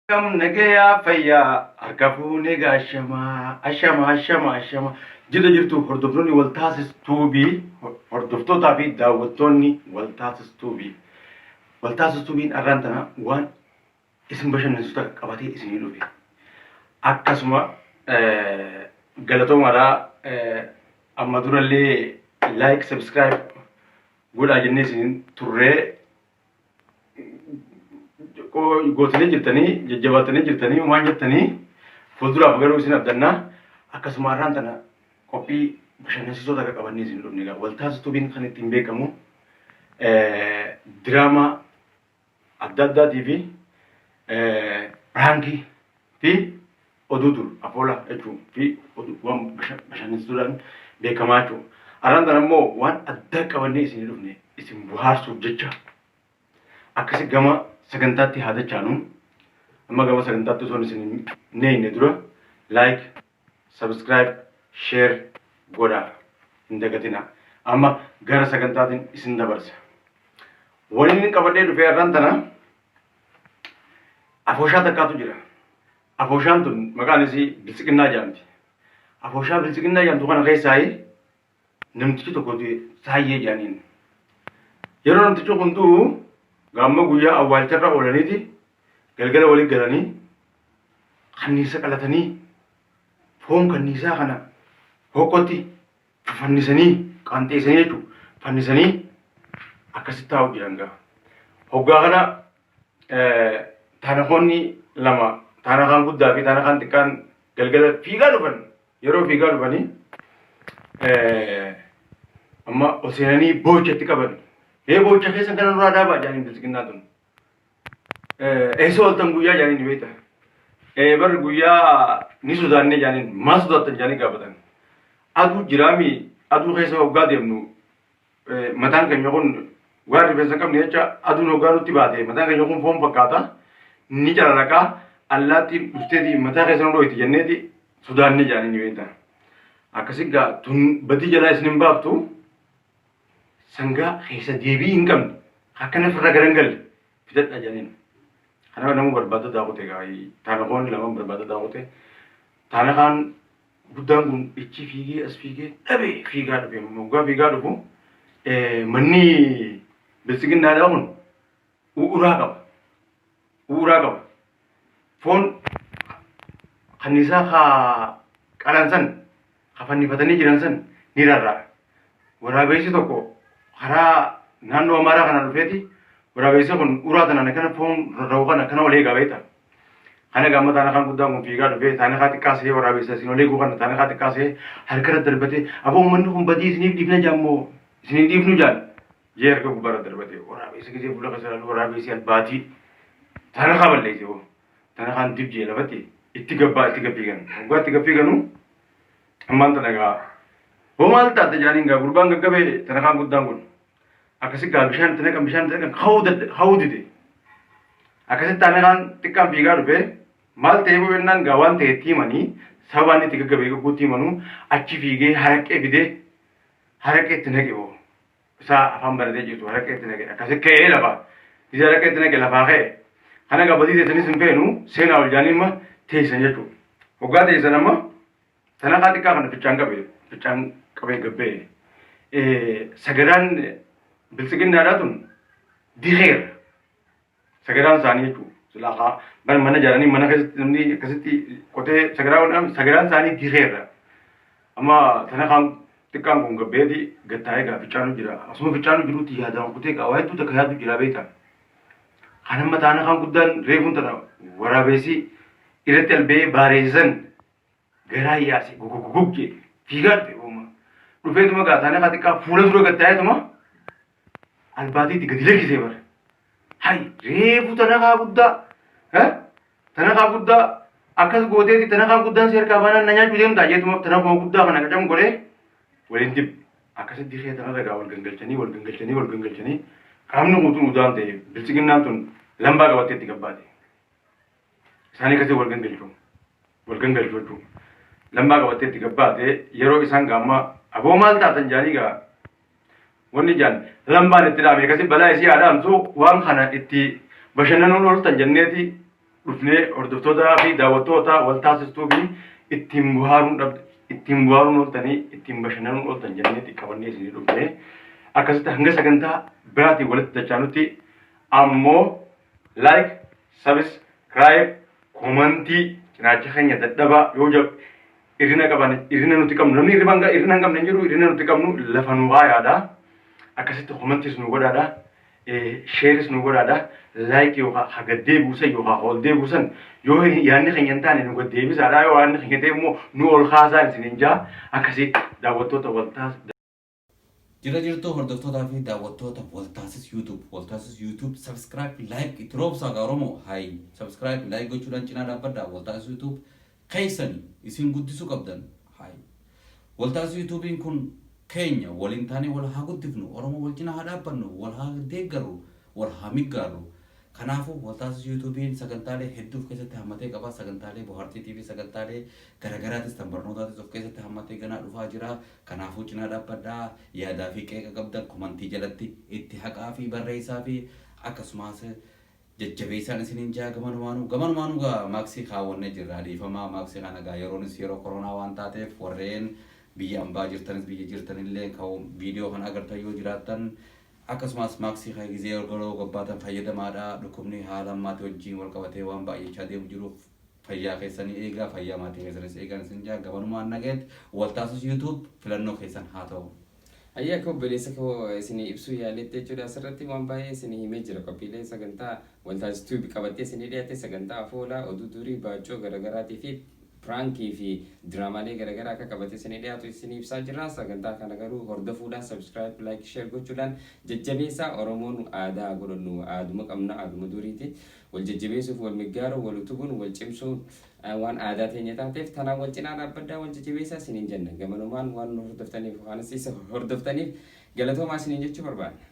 Kam nagaya fayyaa harka fuunee ashama jila jirtu hordoftoonni wal taasistuubii hordoftootaa fi daawwattoonni wal taasistuubiin arraan tana waan isin bashannansiisu qabatee isinii dhufe akkasuma galatoomaadhaa amma durallee like subscribe godhaa jennee isin turree gootanii jirtanii jajjabaatanii jirtanii waan jettanii fuulduraaf garuu isin abdannaa akkasuma arraan tana qophii bashannansiisota akka qabannee isin dhufne egaa wal taasistuubiin kan ittiin beekamu diraamaa adda addaatii fi piraankii fi oduu dur afoola jechuun fi waan bashannansiisuudhaan beekamaa jechuudha. Arraan tana immoo waan addaa qabannee isin dhufne isin bohaarsuuf jecha akkasi gama sagantaatti haa dachaanu amma gama sagantaatti osoo isin neeyne dura like subscribe share godhaa hin dagatina amma gara sagantaatiin isin dabarsa. Waliin inni qabadhee dhufee arraan tana afooshaa takkaatu jira. Afooshaan tun maqaan isii bilisiqinnaa jedhamti. Afooshaa bilisiqinnaa jedhamtu kana keessaa namtichi tokko saayyee jedhaniin. Yeroo namtichi hunduu gamma guyyaa awwaalcharra oolaniiti galgala waliin galanii kanniisa qalatanii foon kanniisaa kana hooqotti fannisanii qaanxeessanii jechuudha. Fannisanii akkasitti taa'u jiran ga'a. Hoggaa kana taanakoonni lama taanakaan guddaa fi taanakaan xiqqaan galgala fiigaa dhufan yeroo fiigaa dhufanii amma ol seenanii boochatti qaban. Bocah keessa kana duraa dhaabaa jedhanii bilisiqinnaa tun. Eessa ooltan guyyaa jedhanii ni beekta. Bar guyyaa ni sodaannee jedhanii maal sodaattan jedhanii gaafatan. Aduu jiraami aduu keessa hoggaa deemnu mataan keenya kun waan rifeensa qabne jecha aduun hoggaa nutti baate mataan keenya kun foon fakkaata ni calalaqaa allaattiin dhufteeti mataa keessa nu dho'iti jenneeti sodaannee jedhanii ni beekta. Akkasii gaa tun badii jalaa isin hin baaftu. Sanggaa keessa deebii hin qabne akkana firra garangalle fidadha jedhaniin. Kana namuu barbaada daawwate gaa'ii taanakoonni lamaan barbaada daawwate taanakaan guddaan kun ichi fiigee as fiigee dhabee fiigaa dhufe moggaa fiigaa dhufu manni bilisiqinnaadhaa kun u'uraa qaba. U'uraa qaba. Foon kanniisaa haa qalan san haa fannifatanii jiran san ni rarra'a. Waraabessi tokko karaa naannoo amaaraa kana dhufeeti waraabessi kun uraa tanaan kana foon rarra'u kana olee qabeeta. Kana gamma taanakaan guddaan kun fiigaa dhufee taanakaa xiqqaasee waraabessa isin olee guukan taanakaa xiqqaasee harkara darbatee aboo manni kun badii isiniif dhiifna jaammoo isiniif dhiifnu jaan jee harka gubbaarra darbatee waraabessi gisee fuula keessa ilaalu waraabessi albaatii taanakaa balleesse hoo taanakaan dibjee lafatti itti gabbiigan waggaa itti gabbiiganu ammaan tana gaa Homal taate jaaniin gaa gurbaan gaggabee taanakaan guddaan kun akkasi gaa bishaan tana hawdite akkasitti taanakaan xiqqaan fiigaa dhufee maal ta'ee bubennaan gaa waan ta'e tiimanii sababaan itti gaggabee guutti himanuu achi fiigee haraqee fidee haraqee itti naqe hoo isaa afaan baratee jirtu haraqee itti naqe akkasi ka'ee lafaa isa haraqee itti naqe lafaa ka'e kana gaa badii teessanis hin feenu seenaa ol jaaniin ma teessan jechuudha. Hoggaa teessan amma taanakaa xiqqaa kana fichaan qabee gabbee sagadaan bilisiqinnaadhaa tun diheera sagadaan isaanii jechuudha. Silaa mana jaaranii mana keessatti namni akkasitti qotee sagadaan isaanii diheera. Amma taanakaan xiqqaan kun gabbeeti gattaa'ee gaa ficcaanu jira. Asuma ficcaanu jirutti yaadaan kutee qaawaa hedduu takka yaadu jira beekta. Kan amma taanakaan guddaan reefuun tana waraabessi irratti albee baareessan garaa yaase gugugugugge fiigaa dhufe uumaa. Dhufeetuma gaa taanakaa xiqqaa fuula dura gattaa'eetuma albaatiitti gadi lakkisee bara. Hai reefu taanakaa guddaa akkas gooteeti taanakaa guddaan si harkaa baanaan na nyaachuu deemtaa jeetuma taanakaa guddaa kana qacamu godhee waliin dib akkasitti dirree tanarra gaa wal gangalchanii qaamni guutuun udaan ta'e bilisiqinnaan tun lambaa qabattee itti gabbaate. Isaanii akkasii wal gangalchu jechuudha. Lambaa qabattee itti gabbaate yeroo isaan gaamma aboo maal taatan jaanii gaa wanni jaan lambaan itti dhaame akkasii balaa isii haadhaamtu waan kana itti bashannanuun ooltan jenneeti dhufnee hordoftoota fi daawwattoota wal taasistuu fi ittiin bu'aaruun ooltanii ittiin bashannanuun ooltan jennee qabannee isinii dhufnee akkasitti hanga sagantaa biraatiin walitti dachaanutti ammoo like, subscribe, commentii cinaacha keenya dadhabaa yoo jiru irrina qaban irrina nuti qabnu namni irrina hin qabne hin jiru irrina nuti qabnu lafa nu yaada akkasitti commentiis nu godhaadha. Shares nu godhaadha like yookaan haga deebuusan yookaan ol deebuusan yoo yaadni keenya hin taane nu deebisaadha yoo yaadni keenya ta'e immoo nu ol kaasaa isiniin jaa akkasii daawwattoota waltaas. Jirtu hordoftootaa fi daawwattoota waltaasis YouTube subscribe like itti roobsaa Oromoo hayi subscribe like gochuudhaan cinaa dhaabbadhaa waltaasis YouTube keessanii isin guddisuu qabdan hayi waltaasis YouTubein kun Kenya waliin taanee wal haa guddifnu Oromoo wal cinaa haa dhaabbannu wal haa deeggarru wal haa miggaaru kanaafuu waltaasis YouTubein sagantaalee hedduuf keessatti hammatee qaba sagantaalee bohaartii TV sagantaalee garaagaraatis tan barnootaatis of keessatti hammatee ganaa dhufaa jira kanaafuu cinaa dhaabbadhaa yaadaa fi qeeqa qabdan komantii jalatti itti haqaa fi barreessaa fi akkasumas jajjabeessaan isiniin jaa gamanumaanuu maaksii kaawwannee jirra dhiifamaa maaksii kana gaa yeroonis yeroo koronaa waan taateef warreen biyya ambaa jirtanis biyya jirtanillee ka'u viidiyoo kana agartan yoo jiraattan akkasumas maaksii haa gizee yeroo gabbaatan fayyadamaadha dhukkubni haala maatii wajjin wal qabatee waan baay'achaa deemu jiruuf fayyaa keessanii eegaa fayyaa maatii keessanis eegan isin jaa gamanumaan nageetti waltaasis YouTube filannoo keessan haa ta'u. Ayyaa koo beleessa koo isinii ibsuu yaaletti jechuudha asirratti waan baay'ee isinii himee jira qophiilee sagantaa waltaasis YouTube qabattee isinii dhiyaate sagantaa afoolaa oduu durii baacoo garaagaraatii fi Frankie fi draamaalee garagaraa akka qabatee isinii dhiyaatu isinii ibsaa jira sagantaa kana garuu hordofuudhaan subscribe like share gochuudhaan jajjabeessaa Oromoon aadaa godhannu aaduma qabna aaduma duriiti wal jajjabeessuuf wal miggaaru wal utubuun wal cimsuun waan aadaa teenya taateef tanaan wal cinaa dhaabbaddaa wal jajjabeessaa isiniin jenna gamanumaan waan hordoftaniif waan hordoftaniif galatoomaa isiniin jechuu barbaanna.